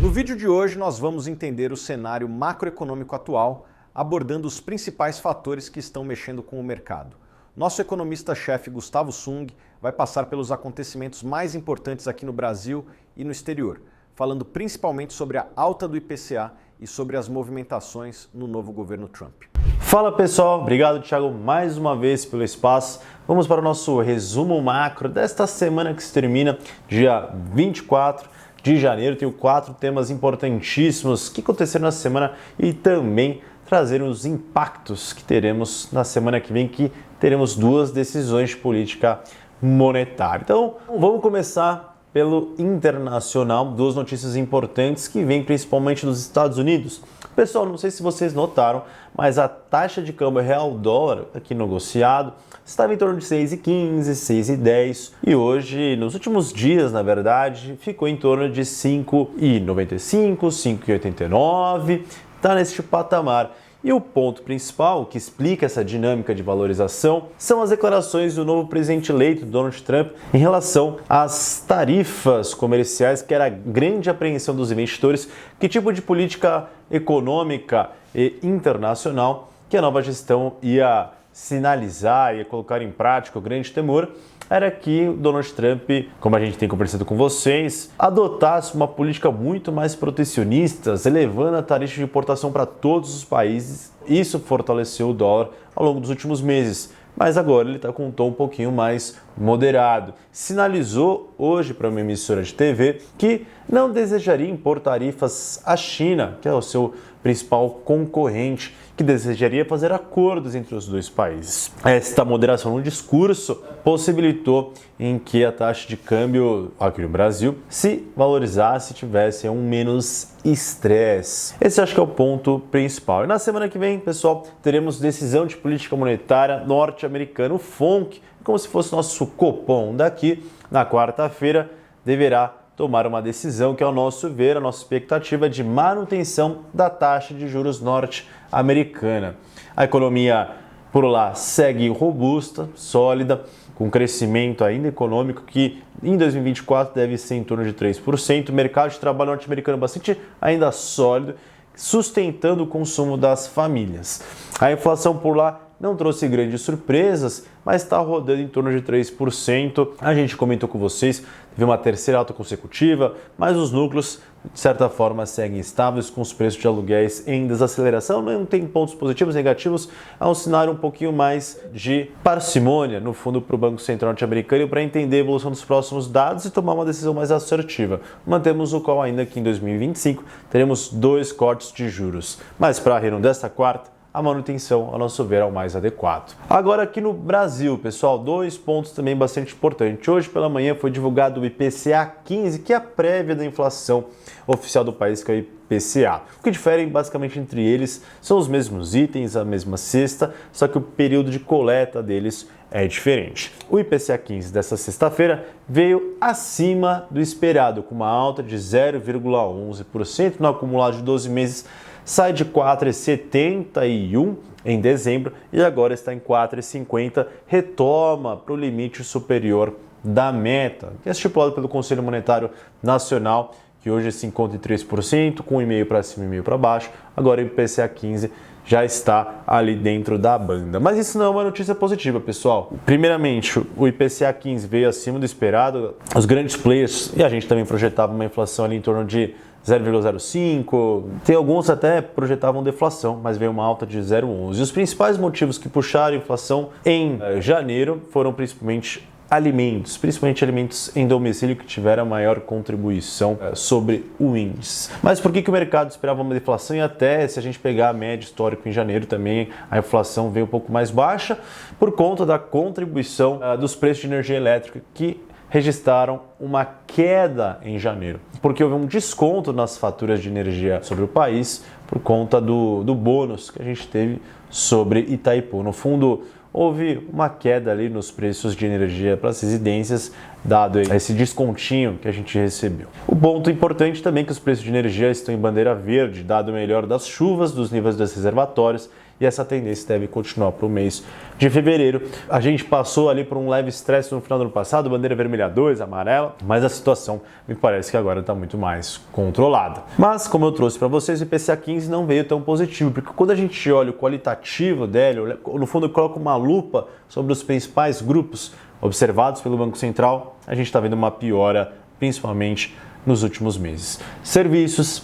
No vídeo de hoje nós vamos entender o cenário macroeconômico atual, abordando os principais fatores que estão mexendo com o mercado. Nosso economista-chefe Gustavo Sung vai passar pelos acontecimentos mais importantes aqui no Brasil e no exterior, falando principalmente sobre a alta do IPCA e sobre as movimentações no novo governo Trump. Fala pessoal, obrigado Thiago mais uma vez pelo espaço. Vamos para o nosso resumo macro desta semana que se termina dia 24 de janeiro. Tenho 4 temas importantíssimos que aconteceram na semana e também trazer os impactos que teremos na semana que vem, que teremos 2 decisões de política monetária. Então, vamos começar pelo internacional, 2 notícias importantes que vêm principalmente dos Estados Unidos. Pessoal, não sei se vocês notaram, mas a taxa de câmbio real-dólar aqui negociado estava em torno de 6,15, 6,10 e hoje, nos últimos dias, na verdade, ficou em torno de 5,95, 5,89, está neste patamar. E o ponto principal que explica essa dinâmica de valorização são as declarações do novo presidente eleito, Donald Trump, em relação às tarifas comerciais, que era a grande apreensão dos investidores. Que tipo de política econômica e internacional que a nova gestão ia sinalizar, ia colocar em prática? O grande temor era que o Donald Trump, como a gente tem conversado com vocês, adotasse uma política muito mais protecionista, elevando a tarifa de importação para todos os países. Isso fortaleceu o dólar ao longo dos últimos meses, mas agora ele está com um tom um pouquinho mais moderado. Sinalizou hoje para uma emissora de TV que não desejaria impor tarifas à China, que é o seu principal concorrente, que desejaria fazer acordos entre os 2 países. Esta moderação no discurso possibilitou em que a taxa de câmbio aqui no Brasil se valorizasse e tivesse um menos estresse. Esse acho que é o ponto principal. E na semana que vem, pessoal, teremos decisão de política monetária norte-americana, o FONC, como se fosse nosso Copom daqui. Na quarta-feira deverá tomar uma decisão que, ao nosso ver, a nossa expectativa de manutenção da taxa de juros norte-americana. A economia por lá segue robusta, sólida, com crescimento ainda econômico que em 2024 deve ser em torno de 3%. O mercado de trabalho norte-americano bastante ainda sólido, sustentando o consumo das famílias. A inflação por lá não trouxe grandes surpresas, mas está rodando em torno de 3%. A gente comentou com vocês, teve uma terceira alta consecutiva, mas os núcleos, de certa forma, seguem estáveis, com os preços de aluguéis em desaceleração. Não tem pontos positivos, negativos. É um cenário um pouquinho mais de parcimônia, no fundo, para o Banco Central norte-americano, para entender a evolução dos próximos dados e tomar uma decisão mais assertiva. Mantemos o qual ainda que em 2025 teremos 2 cortes de juros. Mas para a reunião desta quarta, a manutenção, a nosso ver, é o mais adequado. Agora aqui no Brasil, pessoal, 2 pontos também bastante importantes. Hoje pela manhã foi divulgado o IPCA 15, que é a prévia da inflação oficial do país, que é o IPCA. O que difere basicamente entre eles são os mesmos itens, a mesma cesta, só que o período de coleta deles é diferente. O IPCA 15 dessa sexta-feira veio acima do esperado, com uma alta de 0,11% no acumulado de 12 meses, sai de 4,71 em dezembro e agora está em 4,50, retoma para o limite superior da meta, que é estipulado pelo Conselho Monetário Nacional, que hoje se encontra em 3%, com 1,5% para cima e 1,5% para baixo. Agora o IPCA 15 já está ali dentro da banda. Mas isso não é uma notícia positiva, pessoal. Primeiramente, o IPCA 15 veio acima do esperado. Os grandes players, e a gente também projetava uma inflação ali em torno de 0,05, tem alguns até projetavam deflação, mas veio uma alta de 0,11. E os principais motivos que puxaram a inflação em janeiro foram principalmente alimentos em domicílio, que tiveram a maior contribuição sobre o índice. Mas por que o mercado esperava uma deflação? E até se a gente pegar a média histórica em janeiro também, a inflação veio um pouco mais baixa por conta da contribuição dos preços de energia elétrica, que registraram uma queda em janeiro, porque houve um desconto nas faturas de energia sobre o país por conta do bônus que a gente teve sobre Itaipu. No fundo, houve uma queda ali nos preços de energia para as residências dado esse descontinho que a gente recebeu. O ponto importante também é que os preços de energia estão em bandeira verde, dado o melhor das chuvas, dos níveis dos reservatórios, e essa tendência deve continuar para o mês de fevereiro. A gente passou ali por um leve estresse no final do ano passado, bandeira vermelha 2, amarela, mas a situação me parece que agora está muito mais controlada. Mas, como eu trouxe para vocês, o IPCA 15 não veio tão positivo, porque quando a gente olha o qualitativo dele, no fundo eu coloco uma lupa sobre os principais grupos observados pelo Banco Central, a gente está vendo uma piora, principalmente nos últimos meses. Serviços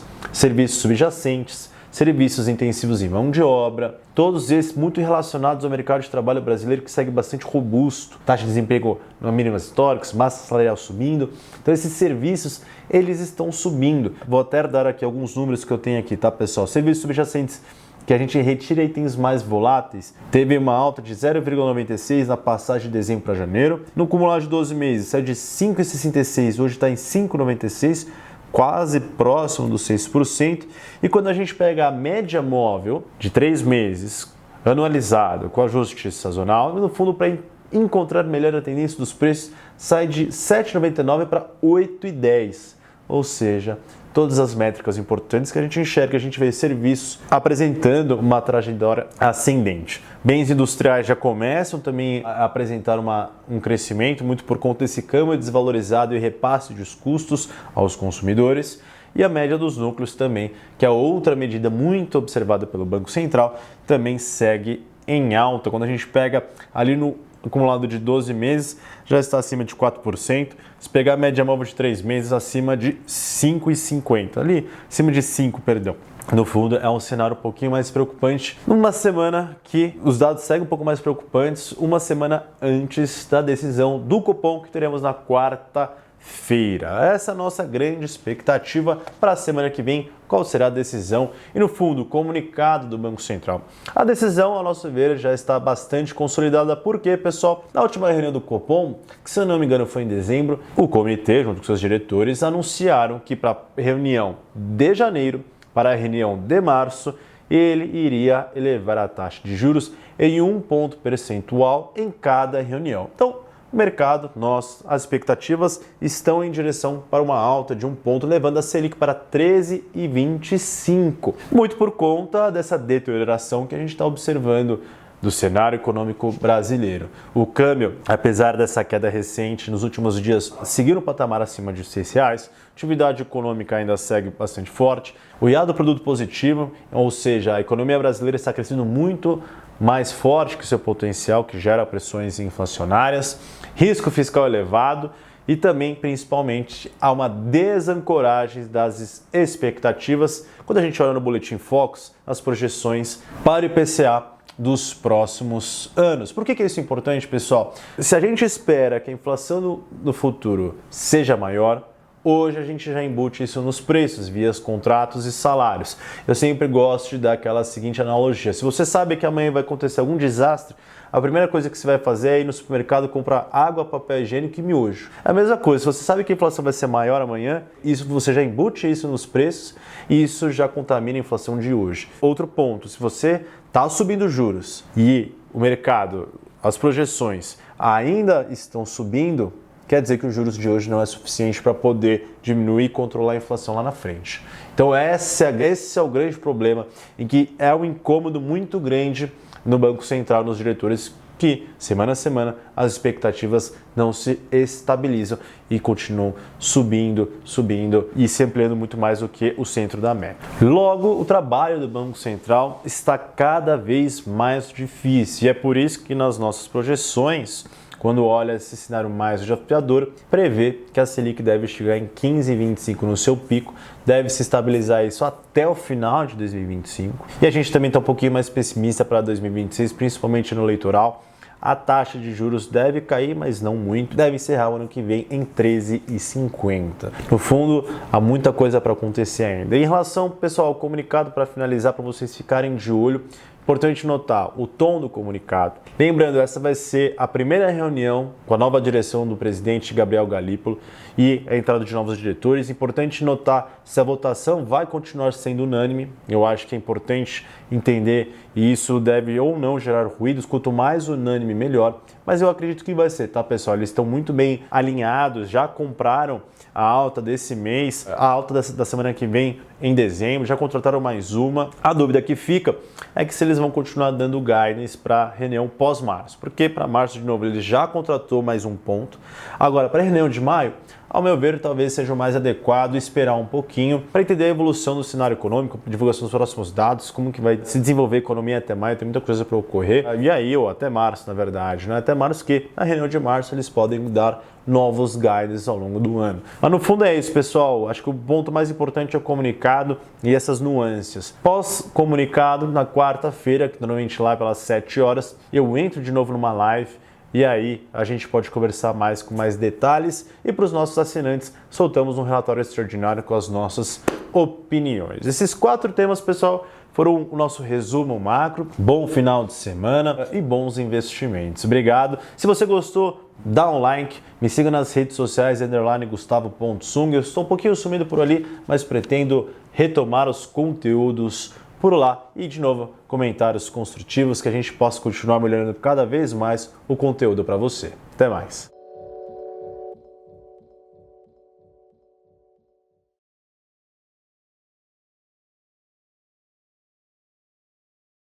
subjacentes, serviços intensivos em mão de obra, todos esses muito relacionados ao mercado de trabalho brasileiro que segue bastante robusto. Taxa de desemprego na mínimas históricas, massa salarial subindo. Então esses serviços, eles estão subindo. Vou até dar aqui alguns números que eu tenho aqui, tá, pessoal? Serviços subjacentes, que a gente retira itens mais voláteis, teve uma alta de 0,96 na passagem de dezembro para janeiro. No cumulado de 12 meses, saiu de 5,66, hoje está em 5,96, quase próximo dos 6%. E quando a gente pega a média móvel de 3 meses, anualizado, com ajuste sazonal, no fundo, para encontrar melhor a tendência dos preços, sai de 7,99 para 8,10. Ou seja, todas as métricas importantes que a gente enxerga, a gente vê serviços apresentando uma trajetória ascendente. Bens industriais já começam também a apresentar um crescimento, muito por conta desse câmbio desvalorizado e repasse dos custos aos consumidores. E a média dos núcleos também, que é outra medida muito observada pelo Banco Central, também segue em alta. Quando a gente pega ali no acumulado de 12 meses, já está acima de 4%. Se pegar a média móvel de 3 meses, acima de 5,50. Ali, acima de 5, perdão. No fundo, é um cenário um pouquinho mais preocupante. Numa semana que os dados seguem um pouco mais preocupantes, uma semana antes da decisão do Copom que teremos na quarta-feira. Essa é a nossa grande expectativa para a semana que vem, qual será a decisão e, no fundo, o comunicado do Banco Central. A decisão, ao nosso ver, já está bastante consolidada, porque, pessoal, na última reunião do Copom, que se eu não me engano foi em dezembro, o comitê, junto com seus diretores, anunciaram que para a reunião de janeiro, para a reunião de março, ele iria elevar a taxa de juros em 1 ponto percentual em cada reunião. Então, o mercado, as expectativas estão em direção para uma alta de 1 ponto, levando a Selic para 13,25. Muito por conta dessa deterioração que a gente está observando do cenário econômico brasileiro. O câmbio, apesar dessa queda recente, nos últimos dias seguiu no patamar acima de R$6. A atividade econômica ainda segue bastante forte. O IAD do produto positivo, ou seja, a economia brasileira está crescendo muito mais forte que seu potencial, que gera pressões inflacionárias, risco fiscal elevado e também, principalmente, há uma desancoragem das expectativas quando a gente olha no Boletim Focus as projeções para o IPCA dos próximos anos. Por que é isso importante, pessoal? Se a gente espera que a inflação no futuro seja maior, hoje a gente já embute isso nos preços, via contratos e salários. Eu sempre gosto de dar aquela seguinte analogia. Se você sabe que amanhã vai acontecer algum desastre, a primeira coisa que você vai fazer é ir no supermercado comprar água, papel higiênico e miojo. É a mesma coisa, se você sabe que a inflação vai ser maior amanhã, isso você já embute isso nos preços e isso já contamina a inflação de hoje. Outro ponto, se você está subindo juros e o mercado, as projeções ainda estão subindo, quer dizer que os juros de hoje não é suficiente para poder diminuir e controlar a inflação lá na frente. Então esse é o grande problema, em que é um incômodo muito grande no Banco Central, nos diretores, que semana a semana as expectativas não se estabilizam e continuam subindo e se ampliando muito mais do que o centro da meta. Logo, o trabalho do Banco Central está cada vez mais difícil e é por isso que nas nossas projeções, quando olha esse cenário mais desafiador, prevê que a Selic deve chegar em 15,25 no seu pico, deve se estabilizar isso até o final de 2025. E a gente também está um pouquinho mais pessimista para 2026, principalmente no eleitoral. A taxa de juros deve cair, mas não muito. Deve encerrar o ano que vem em 13,50. No fundo, há muita coisa para acontecer ainda. Em relação, pessoal, ao comunicado para finalizar, para vocês ficarem de olho, Importante notar o tom do comunicado. Lembrando, essa vai ser a primeira reunião com a nova direção do presidente Gabriel Galípolo e a entrada de novos diretores. Importante notar se a votação vai continuar sendo unânime. Eu acho que é importante entender e isso deve ou não gerar ruídos. Quanto mais unânime, melhor. Mas eu acredito que vai ser, tá, pessoal? Eles estão muito bem alinhados, já compraram a alta desse mês, a alta da semana que vem em dezembro, já contrataram mais uma. A dúvida que fica é que se eles vão continuar dando guidance para a reunião pós-março, porque para março, de novo, ele já contratou mais um ponto. Agora, para a reunião de maio, ao meu ver, talvez seja o mais adequado esperar um pouquinho para entender a evolução do cenário econômico, divulgação dos próximos dados, como que vai se desenvolver a economia até maio, tem muita coisa para ocorrer. E aí, ou até março, na verdade, né? Até março que na reunião de março eles podem dar novos guides ao longo do ano. Mas no fundo é isso, pessoal. Acho que o ponto mais importante é o comunicado e essas nuances. Pós-comunicado, na quarta-feira, que normalmente lá pelas 7 horas, eu entro de novo numa live e aí a gente pode conversar mais com mais detalhes e para os nossos assinantes soltamos um relatório extraordinário com as nossas opiniões. Esses 4 temas, pessoal, foram o nosso resumo macro. Bom final de semana e bons investimentos. Obrigado. Se você gostou, dá um like, me siga nas redes sociais, _Gustavo.Sung. Eu estou um pouquinho sumido por ali, mas pretendo retomar os conteúdos por lá e, de novo, comentários construtivos que a gente possa continuar melhorando cada vez mais o conteúdo para você. Até mais!